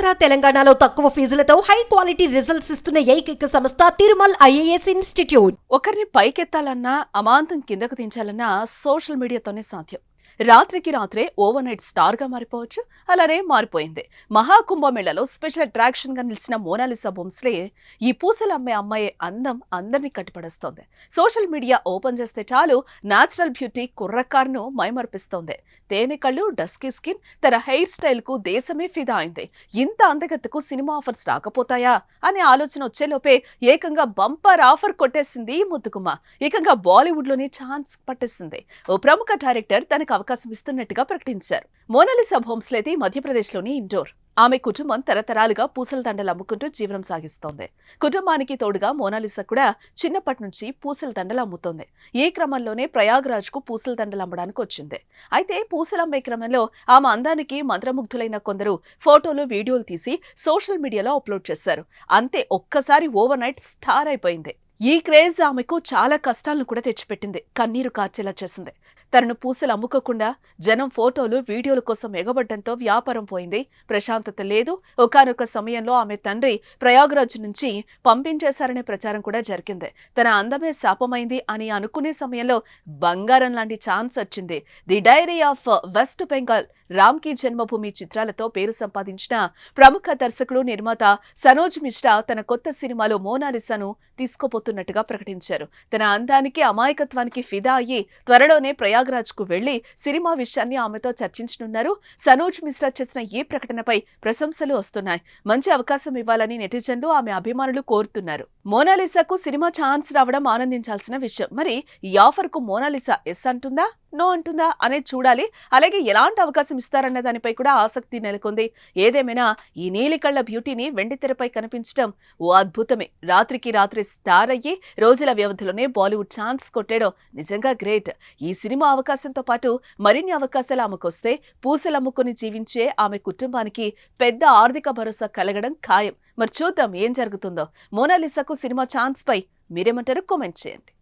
ఆంధ్ర తెలంగాణలో తక్కువ ఫీజులతో high quality results ఇస్తున్న ఏకైక సంస్థ తిరుమల్ ఐఏఎస్ ఇన్స్టిట్యూట్. ఒకరిని పైకెత్తాలన్నా అమాంతం కిందకు దించాలన్నా సోషల్ మీడియాతోనే సాధ్యం. రాత్రికి రాత్రే ఓవర్ నైట్ స్టార్ గా మారిపోవచ్చు. అలానే మారిపోయింది. మహాకుంభమేళలో స్పెషల్ అట్రాక్షన్ గా నిలిచిన మోనాలిసా భోంస్లే ఈ పూసలు అమ్మే అమ్మాయి అందం అందరినీ కట్టిపడేస్తోంది. సోషల్ మీడియా ఓపెన్ చేస్తే చాలు నాచురల్ బ్యూటీ కుర్రకారును మైమర్పిస్తోంది. తేనె కళ్ళు, డస్కీ స్కిన్, తన హెయిర్ స్టైల్ కు దేశమే ఫిదా అయింది. ఇంత అందగత్తకు సినిమా ఆఫర్స్ రాకపోతాయా అనే ఆలోచన వచ్చేలోపే ఏకంగా బంపర్ ఆఫర్ కొట్టేసింది ఈ ముద్దుగుమ్మ. ఏకంగా బాలీవుడ్ లోనే ఛాన్స్ పట్టేసింది. ఓ ప్రముఖ డైరెక్టర్ తనకు అవకాశం ఇస్తున్నట్టుగా ప్రకటించారు. మోనాలిసా భోంస్లేది మధ్యప్రదేశ్లోని ఇండోర్. ఆమె కుటుంబం తరతరాలుగా పూసల దండలు అమ్ముకుంటూ జీవనం సాగిస్తోంది. కుటుంబానికి తోడుగా మోనాలిసా కూడా చిన్నప్పటి నుంచి పూసల దండలు అమ్ముతోంది. ఈ క్రమంలోనే ప్రయాగ్రాజ్ కు పూసల దండలు అమ్మడానికి వచ్చింది. అయితే పూసలు అమ్మే క్రమంలో ఆమె అందానికి మంత్రముగ్ధులైన కొందరు ఫోటోలు, వీడియోలు తీసి సోషల్ మీడియాలో అప్లోడ్ చేశారు. అంతే, ఒక్కసారి ఓవర్ నైట్ స్టార్ అయిపోయింది. ఈ క్రేజ్ ఆమెకు చాలా కష్టాలను కూడా తెచ్చిపెట్టింది. కన్నీరు కార్చేలా చేసింది. తనను పూసలు అమ్ముకోకుండా జనం ఫోటోలు, వీడియోల కోసం ఎగబడ్డంతో వ్యాపారం పోయింది. ప్రశాంతత లేదు. ఒకానొక సమయంలో ఆమె తండ్రి ప్రయాగ్రాజ్ నుంచి పంపించేశారనే ప్రచారం కూడా జరిగింది. తన అందమే శాపమైంది అని అనుకునే సమయంలో బంగారం లాంటి ఛాన్స్ వచ్చింది. The diary of west Bengal, Ram కి జన్మభూమి చిత్రాలతో పేరు సంపాదించిన ప్రముఖ దర్శకుడు, నిర్మాత సనోజ్ మిశ్రా తన కొత్త సినిమాలో మోనాలిసాను తీసుకోబోతున్నట్టుగా ప్రకటించారు. తన అందానికి, అమాయకత్వానికి ఫిదా అయ్యి త్వరలోనే ప్రయాగ్రాజ్ కు వెళ్లి సినిమా విషయాన్ని ఆమెతో చర్చించనున్నారు. సనోజ్ మిశ్రా చేసిన ఈ ప్రకటనపై ప్రశంసలు వస్తున్నాయి. మంచి అవకాశం ఇవ్వాలని నెటిజన్లు, ఆమె అభిమానులు కోరుతున్నారు. మోనాలిసాకు సినిమా ఛాన్స్ రావడం ఆనందించాల్సిన విషయం. మరి ఈ ఆఫర్ కు మోనాలిసా ఎస్ అంటుందా, నో అంటుందా అనేది చూడాలి. అలాగే ఎలాంటి అవకాశం ఇస్తారన్న దానిపై కూడా ఆసక్తి నెలకొంది. ఏదేమైనా ఈ నీలికళ్ల బ్యూటీని వెండితెరపై కనిపించడం ఓ అద్భుతమే. రాత్రికి రాత్రి స్టార్ అయ్యి రోజుల వ్యవధిలోనే బాలీవుడ్ ఛాన్స్ కొట్టేయడం నిజంగా గ్రేట్. ఈ సినిమా అవకాశంతో పాటు మరిన్ని అవకాశాలు ఆమెకొస్తే పూసలమ్ముకుని జీవించే ఆమె కుటుంబానికి పెద్ద ఆర్థిక భరోసా కలగడం ఖాయం. మరి చూద్దాం ఏం జరుగుతుందో. మోనాలిసాకు సినిమా ఛాన్స్ పై మీరేమంటారో కామెంట్ చేయండి.